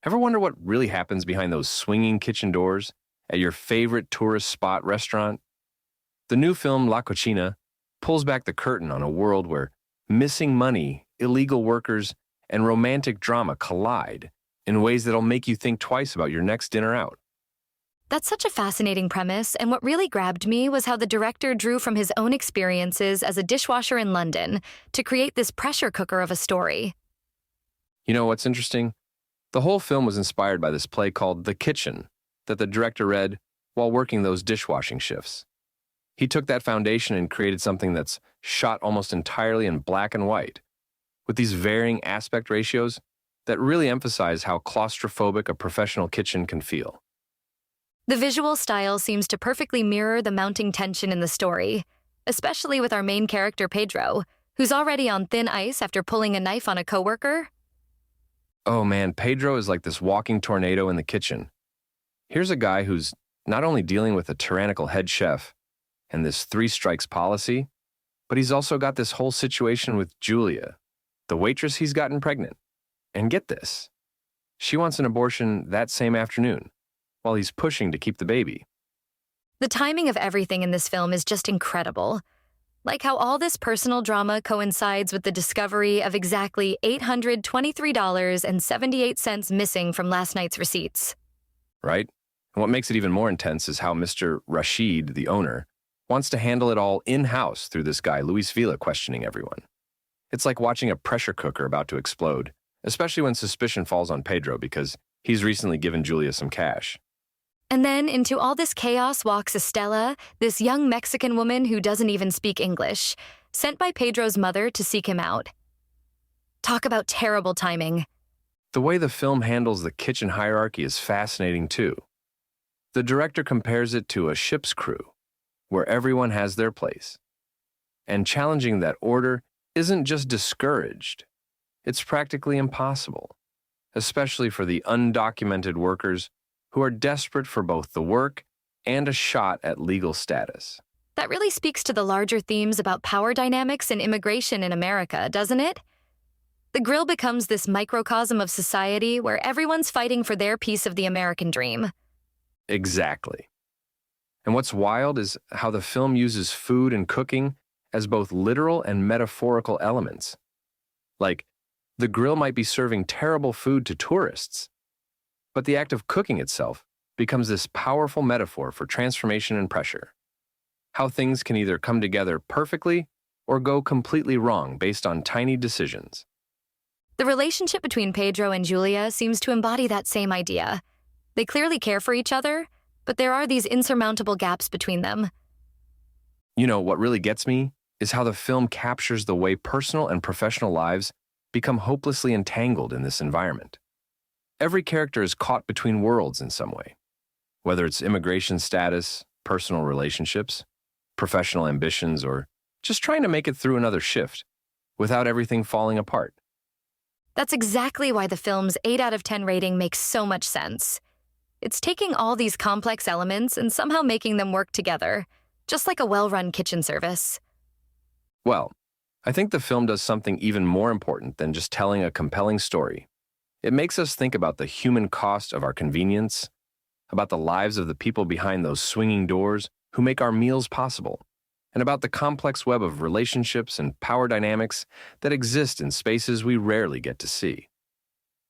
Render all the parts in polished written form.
Ever wonder what really happens behind those swinging kitchen doors at your favorite tourist spot restaurant? The new film La Cocina pulls back the curtain on a world where missing money, illegal workers, and romantic drama collide in ways that'll make you think twice about your next dinner out. That's such a fascinating premise, and what really grabbed me was how the director drew from his own experiences as a dishwasher in London to create this pressure cooker of a story. You know what's interesting? The whole film was inspired by this play called The Kitchen that the director read while working those dishwashing shifts. He took that foundation and created something that's shot almost entirely in black and white, with these varying aspect ratios that really emphasize how claustrophobic a professional kitchen can feel. The visual style seems to perfectly mirror the mounting tension in the story, especially with our main character Pedro, who's already on thin ice after pulling a knife on a coworker. Oh man, Pedro is like this walking tornado in the kitchen. Here's a guy who's not only dealing with a tyrannical head chef and this 3 strikes policy, but he's also got this whole situation with Julia, the waitress he's gotten pregnant. And get this, she wants an abortion that same afternoon, while he's pushing to keep the baby. The timing of everything in this film is just incredible. Like how all this personal drama coincides with the discovery of exactly $823.78 missing from last night's receipts. Right? And what makes it even more intense is how Mr. Rashid, the owner, wants to handle it all in-house through this guy, Luis Villa, questioning everyone. It's like watching a pressure cooker about to explode, especially when suspicion falls on Pedro because he's recently given Julia some cash. And then into all this chaos walks Estela, this young Mexican woman who doesn't even speak English, sent by Pedro's mother to seek him out. Talk about terrible timing. The way the film handles the kitchen hierarchy is fascinating too. The director compares it to a ship's crew, where everyone has their place. And challenging that order isn't just discouraged, it's practically impossible, especially for the undocumented workers who are desperate for both the work and a shot at legal status. That really speaks to the larger themes about power dynamics and immigration in America, doesn't it? The grill becomes this microcosm of society where everyone's fighting for their piece of the American dream. Exactly. And what's wild is how the film uses food and cooking as both literal and metaphorical elements. Like, the grill might be serving terrible food to tourists, but the act of cooking itself becomes this powerful metaphor for transformation and pressure. How things can either come together perfectly or go completely wrong based on tiny decisions. The relationship between Pedro and Julia seems to embody that same idea. They clearly care for each other, but there are these insurmountable gaps between them. You know, what really gets me is how the film captures the way personal and professional lives become hopelessly entangled in this environment. Every character is caught between worlds in some way, whether it's immigration status, personal relationships, professional ambitions, or just trying to make it through another shift without everything falling apart. That's exactly why the film's 8 out of 10 rating makes so much sense. It's taking all these complex elements and somehow making them work together, just like a well-run kitchen service. Well, I think the film does something even more important than just telling a compelling story. It makes us think about the human cost of our convenience, about the lives of the people behind those swinging doors who make our meals possible, and about the complex web of relationships and power dynamics that exist in spaces we rarely get to see.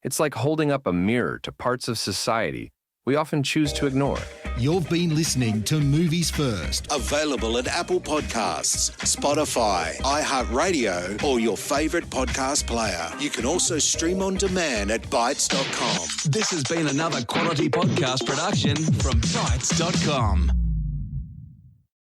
It's like holding up a mirror to parts of society we often choose to ignore. You've been listening to Movies First. Available at Apple Podcasts, Spotify, iHeartRadio, or your favourite podcast player. You can also stream on demand at Bytes.com. This has been another quality podcast production from Bytes.com.